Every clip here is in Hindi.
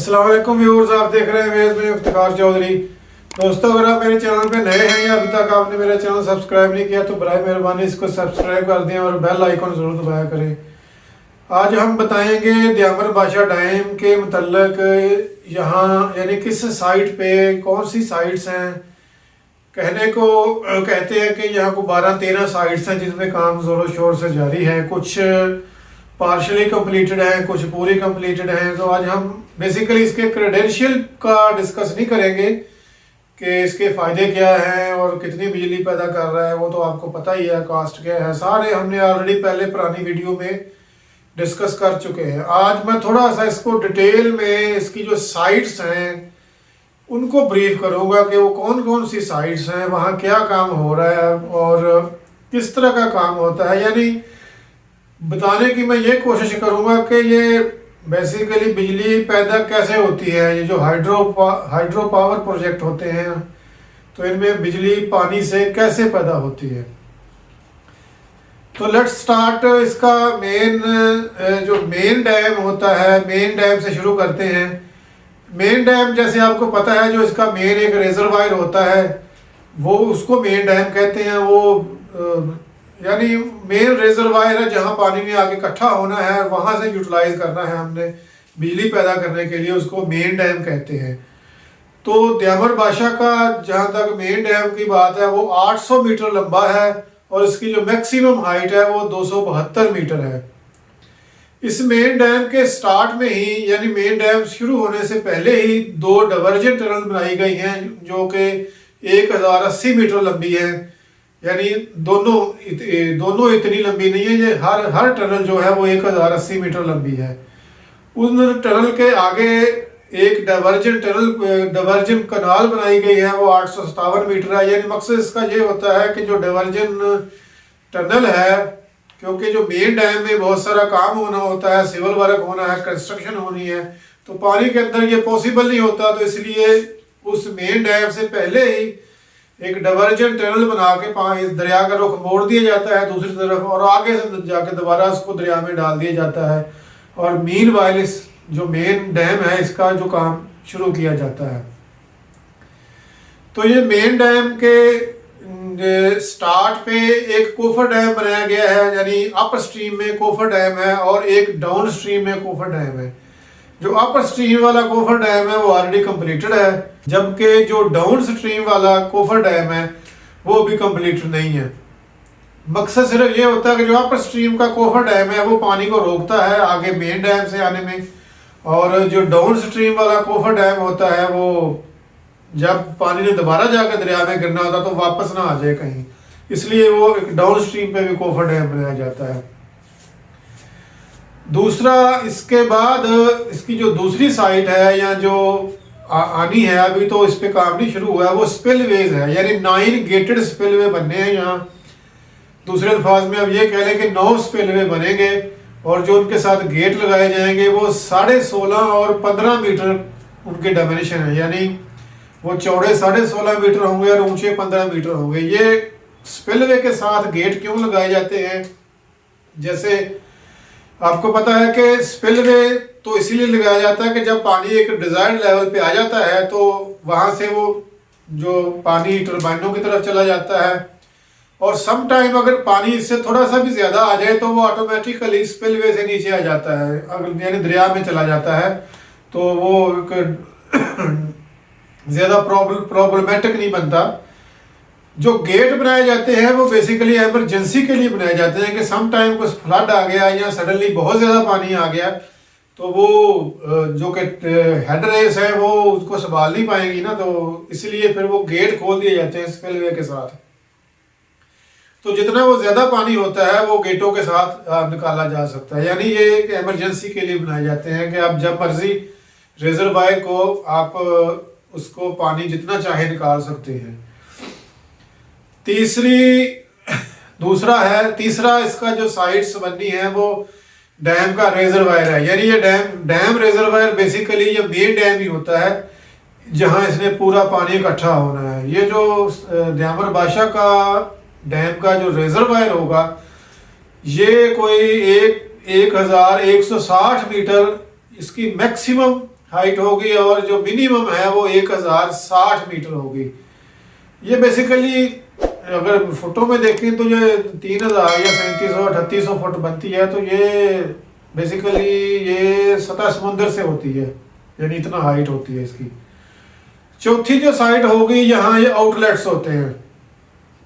अस्सलाम वालेकुम व्यूअर्स, आप देख रहे हैं वेज में इफ्तिखार चौधरी। दोस्तों, अगर आप मेरे चैनल पे नए हैं या अभी तक आपने मेरा चैनल सब्सक्राइब नहीं किया तो बराए मेहरबानी इसको सब्सक्राइब कर दें और बेल आइकन ज़रूर दबाया करें। आज हम बताएंगे दयामर बादशाह डैम के मतलब यहाँ यानी किस साइट पे कौन सी साइट्स हैं। कहने को कहते हैं कि यहाँ को 12-13 साइट्स हैं जिसमें काम ज़ोरों शोर से जारी है। कुछ पार्शली कंप्लीटेड हैं, कुछ पूरी कंप्लीटेड हैं। तो आज हम बेसिकली इसके क्रेडेंशियल का डिस्कस नहीं करेंगे कि इसके फ़ायदे क्या हैं और कितनी बिजली पैदा कर रहा है, वो तो आपको पता ही है, कास्ट क्या है, सारे हमने ऑलरेडी पहले पुरानी वीडियो में डिस्कस कर चुके हैं। आज मैं थोड़ा सा इसको डिटेल में इसकी जो साइट्स हैं उनको ब्रीफ करूंगा कि वो कौन कौन सी साइट्स हैं, वहाँ क्या काम हो रहा है और किस तरह का काम होता है। यानी बताने की मैं ये कोशिश करूंगा कि ये बेसिकली बिजली पैदा कैसे होती है। ये जो हाइड्रो पावर प्रोजेक्ट होते हैं तो इनमें बिजली पानी से कैसे पैदा होती है। तो लेट्स स्टार्ट। इसका जो मेन डैम होता है, मेन डैम से शुरू करते हैं। मेन डैम जैसे आपको पता है, जो इसका मेन एक रिजर्वायर होता है वो उसको मेन डैम कहते हैं। वो यानी मेन रिजर्वायर है जहाँ पानी में आगे इकट्ठा होना है, वहाँ से यूटिलाइज करना है हमने बिजली पैदा करने के लिए, उसको मेन डैम कहते हैं। तो दयामर बादशाह का जहाँ तक मेन डैम की बात है वो 800 मीटर लंबा है और इसकी जो मैक्सिमम हाइट है वो 272 मीटर है। इस मेन डैम के स्टार्ट में ही यानी मेन डैम शुरू होने से पहले ही 2 डाइवर्जन टनल बनाई गई हैं जो कि 1080 मीटर लंबी है। यानी दोनों इतनी लंबी नहीं है, ये हर टनल जो है वो 1080 मीटर लंबी है। उन टनल के आगे एक डाइवर्जन कनाल बनाई गई है, वो 857 मीटर है। यानी मकसद इसका ये होता है कि जो डाइवर्जन टनल है, क्योंकि जो मेन डैम में बहुत सारा काम होना होता है, सिविल वर्क होना है, कंस्ट्रक्शन होनी है, तो पानी के अंदर ये पॉसिबल नहीं होता। तो इसलिए उस मेन डैम से पहले ही एक डाइवर्जन टनल बना के इस दरिया का रुख मोड़ दिया जाता है दूसरी तरफ और आगे से जाके दोबारा उसको दरिया में डाल दिया जाता है और मीनवाइल इस जो मेन डैम है इसका जो काम शुरू किया जाता है। तो ये मेन डैम के स्टार्ट पे एक कोफर डैम बनाया गया है, यानी अप स्ट्रीम में कोफर डैम है और एक डाउन स्ट्रीम में कोफर डैम है। जो अपर स्ट्रीम वाला कोफर डैम है वो ऑलरेडी कंप्लीटेड है, जबकि जो डाउन स्ट्रीम वाला कोफर डैम है वो अभी कंप्लीटेड नहीं है। मकसद सिर्फ ये होता है कि जो अपर स्ट्रीम का कोफर डैम है वो पानी को रोकता है आगे मेन डैम से आने में, और जो डाउन स्ट्रीम वाला कोफर डैम होता है वो जब पानी ने दोबारा जाकर दरिया में गिरना होता तो वापस ना आ जाए कहीं, इसलिए वो एक डाउन स्ट्रीम पे भी कोफर डैम बनाया जाता है। दूसरा, इसके बाद इसकी जो दूसरी साइट है या जो आनी है, अभी तो इस पे काम नहीं शुरू हुआ है, वो स्पिलवेज है। यानी 9 गेटेड स्पिलवे बनने हैं यहाँ। दूसरे अल्फाज में अब ये कह लें कि 9 स्पिलवे बनेंगे और जो उनके साथ गेट लगाए जाएंगे वो 16.5 और 15 मीटर उनके डायमेंशन है। यानी वो चौड़े 16.5 मीटर होंगे और ऊंचे 15 मीटर होंगे। ये स्पिलवे के साथ गेट क्यों लगाए जाते हैं? जैसे आपको पता है कि स्पिलवे तो इसीलिए लगाया जाता है कि जब पानी एक डिजायर्ड लेवल पे आ जाता है तो वहाँ से वो जो पानी टरबाइनों की तरफ चला जाता है, और सम टाइम अगर पानी इससे थोड़ा सा भी ज़्यादा आ जाए तो वो ऑटोमेटिकली स्पिलवे से नीचे आ जाता है, अगर यानी दरिया में चला जाता है। तो वो एक ज़्यादा प्रॉब्लमेटिक नहीं बनता। जो गेट बनाए जाते हैं वो बेसिकली एमरजेंसी के लिए बनाए जाते हैं कि सम टाइम कुछ फ्लड आ गया या सडनली बहुत ज़्यादा पानी आ गया तो वो जो कि हेड रेस है वो उसको संभाल नहीं पाएंगी ना, तो इसलिए फिर वो गेट खोल दिए जाते हैं स्पिलवे के साथ। तो जितना वो ज़्यादा पानी होता है वो गेटों के साथ निकाला जा सकता है। यानी ये एक एमरजेंसी के लिए बनाए जाते हैं कि आप जब मर्जी रिजर्वायर को आप उसको पानी जितना चाहे निकाल सकते हैं। तीसरा इसका जो साइट्स बननी है वो डैम का रिजर्वायर है। यानी ये डैम रिजर्वायर बेसिकली ये मेन डैम ही होता है जहां इसने पूरा पानी इकट्ठा होना है। ये जो दयामर बादशाह का डैम का जो रिजर्वायर होगा ये कोई 1160 मीटर इसकी मैक्सिमम हाइट होगी और जो मिनिमम है वो 1060 मीटर होगी। ये बेसिकली अगर फुटों में देखें तो ये 3000 या 3700 फुट बनती है। तो ये बेसिकली ये सतह समुद्र से होती है, यानी इतना हाइट होती है इसकी। चौथी जो साइड होगी, यहाँ ये आउटलेट्स होते हैं।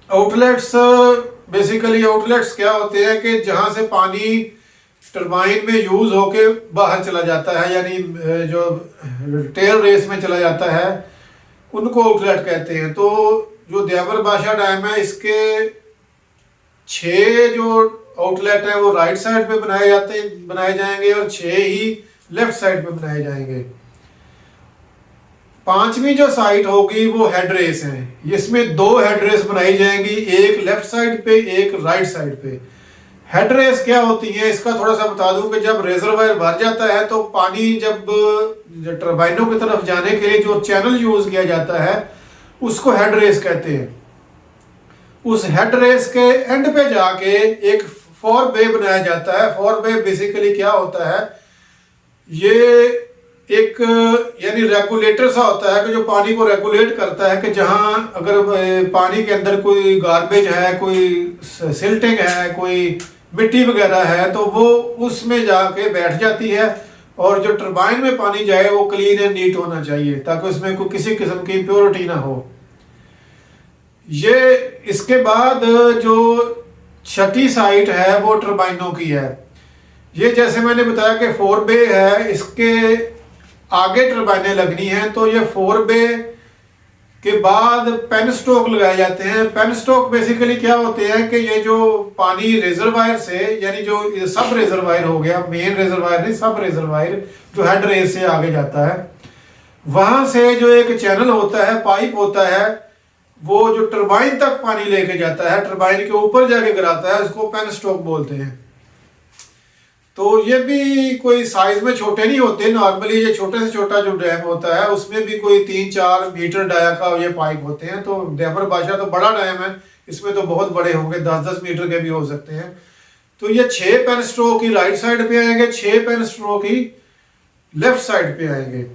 आउटलेट्स बेसिकली आउटलेट्स क्या होते हैं कि जहाँ से पानी टरबाइन में यूज होके बाहर चला जाता है, यानी जो टेल रेस में चला जाता है, उनको आउटलेट कहते हैं। तो जो दयाबर बादशाह डैम है, इसके 6 जो आउटलेट है वो राइट साइड पे बनाए जाएंगे और 6 ही लेफ्ट साइड पे बनाए जाएंगे। पांचवी जो साइट होगी वो हेड रेस है। इसमें 2 हेड रेस बनाई जाएंगी, एक लेफ्ट साइड पे एक राइट साइड पे। हेड रेस क्या होती है इसका थोड़ा सा बता दूं कि जब रेजरवायर भर जाता है तो पानी जब टरबाइनों की तरफ जाने के लिए जो चैनल यूज किया जाता है उसको हेड रेस कहते हैं। उस हेड रेस के एंड पे जाके एक फोर बे बनाया जाता है। फोर बे बेसिकली क्या होता है, ये एक यानी रेगुलेटर सा होता है कि जो पानी को रेगुलेट करता है कि जहां अगर पानी के अंदर कोई गार्बेज है, कोई सिल्टिंग है, कोई मिट्टी वगैरह है, तो वो उसमें जाके बैठ जाती है और जो टरबाइन में पानी जाए वो क्लीन एंड नीट होना चाहिए ताकि उसमें कोई किसी किस्म की इम्प्योरिटी ना हो। ये इसके बाद जो छठी साइट है वो टरबाइनों की है। ये जैसे मैंने बताया कि 4 बे है, इसके आगे टरबाइनें लगनी हैं। तो ये 4 बे के बाद पेन स्टोक लगाए जाते हैं। पेन स्टोक बेसिकली क्या होते हैं कि ये जो पानी रिजर्वायर से, यानी जो सब रिजर्वायर हो गया, मेन रिजर्वायर नहीं, सब रिजर्वायर जो हेड रेस से आगे जाता है, वहां से जो एक चैनल होता है, पाइप होता है, वो जो टरबाइन तक पानी लेके जाता है, टरबाइन के ऊपर जाके गिराता है, उसको पेन स्टोक बोलते हैं। तो ये भी कोई साइज में छोटे नहीं होते। नॉर्मली ये छोटे से छोटा जो डैम होता है उसमें भी कोई 3-4 मीटर डाया का ये पाइप होते हैं। तो दयाबर बादशाह तो बड़ा डैम है, इसमें तो बहुत बड़े होंगे, 10-10 मीटर के भी हो सकते हैं। तो ये 6 पेन स्ट्रोक ही राइट साइड पे आएंगे, 6 पेन स्ट्रोक ही लेफ्ट साइड पे आएंगे।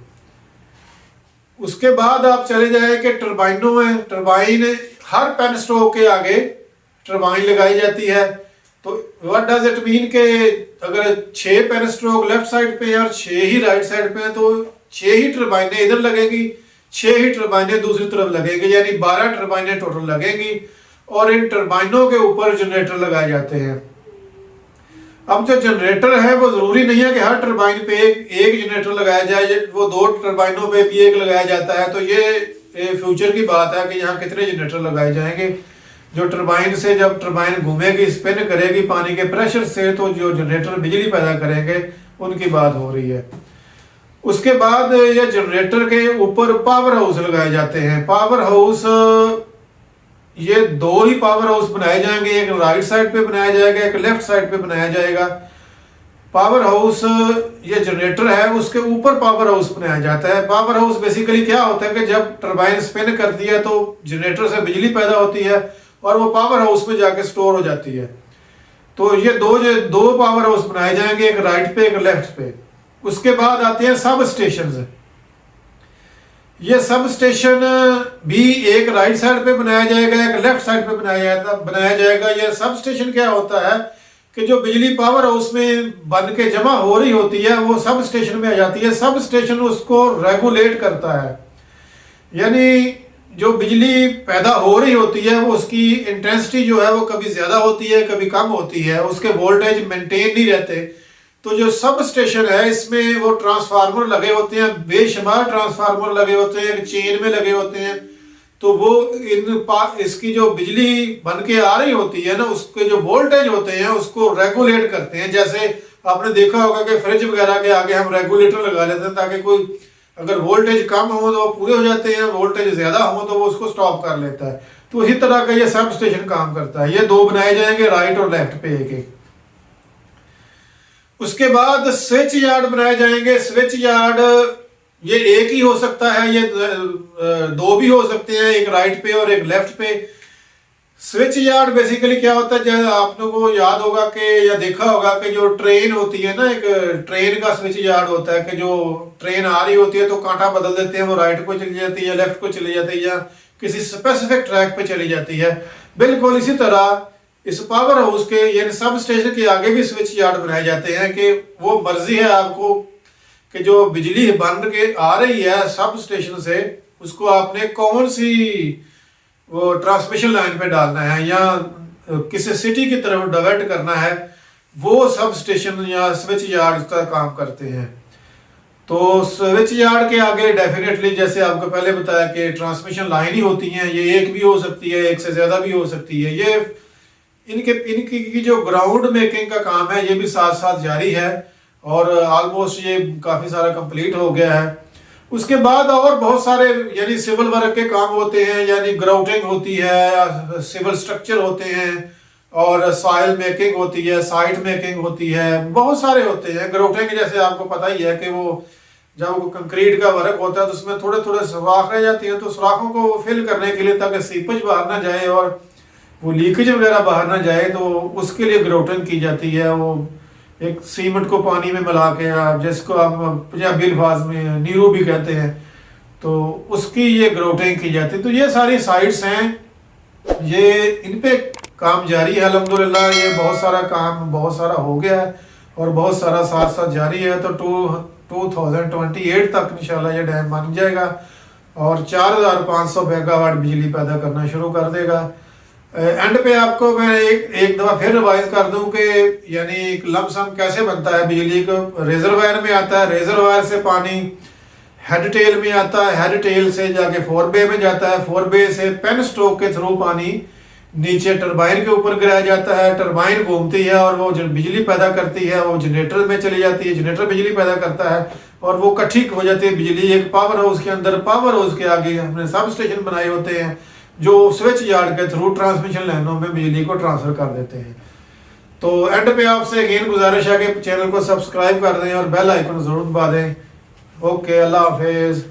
उसके बाद आप चले जाए कि टरबाइनों में, टरबाइन हर पेन स्ट्रोक के आगे टरबाइन लगाई जाती है। तो व्हाट डज इट मीन के अगर 6 पेन स्ट्रोक लेफ्ट साइड पे है और 6 ही राइट साइड पे है, तो 6 ही टरबाइनें इधर लगेगी, 6 ही टरबाइनें दूसरी तरफ लगेंगी, यानी 12 टरबाइनें टोटल लगेंगी। और इन टरबाइनों के ऊपर जनरेटर लगाए जाते हैं। अब जो जनरेटर है वो जरूरी नहीं है कि हर टरबाइन पे एक जनरेटर लगाया जाए, वो 2 टरबाइनों पे भी एक लगाया जाता है। तो ये फ्यूचर की बात है कि यहाँ कितने जनरेटर लगाए जाएंगे। जो टरबाइन से जब टरबाइन घूमेगी, स्पिन करेगी पानी के प्रेशर से, तो जो जनरेटर बिजली पैदा करेंगे उनकी बात हो रही है। उसके बाद ये जनरेटर के ऊपर पावर हाउस लगाए जाते हैं। पावर हाउस, ये 2 ही पावर हाउस बनाए जाएंगे, एक राइट साइड पे बनाया जाएगा, एक लेफ्ट साइड पे बनाया जाएगा। पावर हाउस, ये जनरेटर है उसके ऊपर पावर हाउस बनाया जाता है। पावर हाउस बेसिकली क्या होता है कि जब टरबाइन स्पिन करती है तो जनरेटर से बिजली पैदा होती है और वो पावर हाउस में जाके स्टोर हो जाती है। तो ये दो पावर हाउस बनाए जाएंगे, एक राइट पे एक लेफ्ट पे। उसके बाद आते हैं सब स्टेशन। ये सब स्टेशन भी एक राइट साइड पे बनाया जाएगा, एक लेफ्ट साइड पे बनाया जाएगा। ये सब स्टेशन क्या होता है कि जो बिजली पावर हाउस में बन के जमा हो रही होती है वो सब स्टेशन में आ जाती है। सब स्टेशन उसको रेगुलेट करता है, यानी जो बिजली पैदा हो रही होती है वो उसकी इंटेंसिटी जो है वो कभी ज्यादा होती है, कभी कम होती है, उसके वोल्टेज मेंटेन नहीं रहते। तो जो सब स्टेशन है इसमें वो ट्रांसफार्मर लगे होते हैं, बेशुमार ट्रांसफार्मर लगे होते हैं, एक चेन में लगे होते हैं। तो वो इसकी जो बिजली बन के आ रही होती है ना, उसके जो वोल्टेज होते हैं उसको रेगुलेट करते हैं। जैसे आपने देखा होगा कि फ्रिज वगैरह के आगे हम रेगुलेटर लगा लेते हैं ताकि कोई अगर वोल्टेज कम हो तो वो पूरे हो जाते हैं, वोल्टेज ज्यादा हो तो वो उसको स्टॉप कर लेता है। तो इसी तरह का ये सब स्टेशन काम करता है। ये 2 बनाए जाएंगे राइट और लेफ्ट पे एक एक। उसके बाद स्विच यार्ड बनाए जाएंगे। स्विच यार्ड ये एक ही हो सकता है, ये 2 भी हो सकते हैं, एक राइट पे और एक लेफ्ट पे। स्विच यार्ड बेसिकली क्या होता है, जैसे आप लोगों को याद होगा कि या देखा होगा कि जो ट्रेन होती है ना, एक ट्रेन का स्विच यार्ड होता है कि जो ट्रेन आ रही होती है तो कांटा बदल देते हैं, वो राइट को चली जाती है, लेफ्ट को चली जाती है, या किसी स्पेसिफिक ट्रैक पे चली जाती है। बिल्कुल इसी तरह इस पावर हाउस के यानी सब स्टेशन के आगे भी स्विच यार्ड बनाए जाते हैं कि वो मर्जी है आपको कि जो बिजली बन के आ रही है सब स्टेशन से, उसको आपने कौन सी वो ट्रांसमिशन लाइन पे डालना है या किसी सिटी की तरफ डाइवर्ट करना है, वो सब स्टेशन या स्विच यार्ड का काम करते हैं। तो स्विच यार्ड के आगे डेफिनेटली जैसे आपको पहले बताया कि ट्रांसमिशन लाइन ही होती हैं, ये एक भी हो सकती है, एक से ज़्यादा भी हो सकती है। ये इनकी की जो ग्राउंड मेकिंग का काम है ये भी साथ साथ जारी है और ऑलमोस्ट ये काफ़ी सारा कंप्लीट हो गया है। उसके बाद और बहुत सारे यानी सिविल वर्क के काम होते हैं, यानी ग्राउटिंग होती है, सिविल स्ट्रक्चर होते हैं और सॉइल मेकिंग होती है, साइट मेकिंग होती है, बहुत सारे होते हैं। ग्राउटिंग जैसे आपको पता ही है कि वो जब वो कंक्रीट का वर्क होता है तो उसमें थोड़े थोड़े सुराख रह जाती हैं, तो सुराखों को फिल करने के लिए ताकि सीपेज बाहर ना जाए और वो लीकेज वगैरह बाहर ना जाए, तो उसके लिए ग्राउटिंग की जाती है। वो एक सीमेंट को पानी में मिला के, आप जिसको आप पंजाबी अल्फाज में नीरू भी कहते हैं, तो उसकी ये ग्राउटिंग की जाती है। तो ये सारी साइट्स हैं, ये इन पे काम जारी है अल्हम्दुलिल्लाह। ये बहुत सारा काम बहुत सारा हो गया है और बहुत सारा साथ साथ जारी है। तो 2028 तक इंशाल्लाह ये डैम बन जाएगा और 4500 मेगावाट बिजली पैदा करना शुरू कर देगा। एंड पे आपको मैं एक दफ़ा फिर रिवाइज कर दूं कि यानी एक लमसम कैसे बनता है बिजली को। रिजर्वायर में आता है, रिजर्वायर से पानी हेड टेल में आता है, हेड टेल से जाके फोरबे में जाता है, फोरबे से पेन स्ट्रोक के थ्रू पानी नीचे टरबाइन के ऊपर गिराया जाता है, टरबाइन घूमती है और वो जो बिजली पैदा करती है वो जनरेटर में चली जाती है, जनरेटर बिजली पैदा करता है और वो इकट्ठी हो जाती है बिजली एक पावर हाउस के अंदर। पावर हाउस के आगे हमने सब स्टेशन बनाए होते हैं जो स्विच यार्ड के थ्रू ट्रांसमिशन लाइनों में बिजली को ट्रांसफर कर देते हैं। तो एंड पे आपसे अगेन गुजारिश है कि चैनल को सब्सक्राइब कर दें और बेल आइकन जरूर दबा दें। ओके, अल्लाह हाफिज़।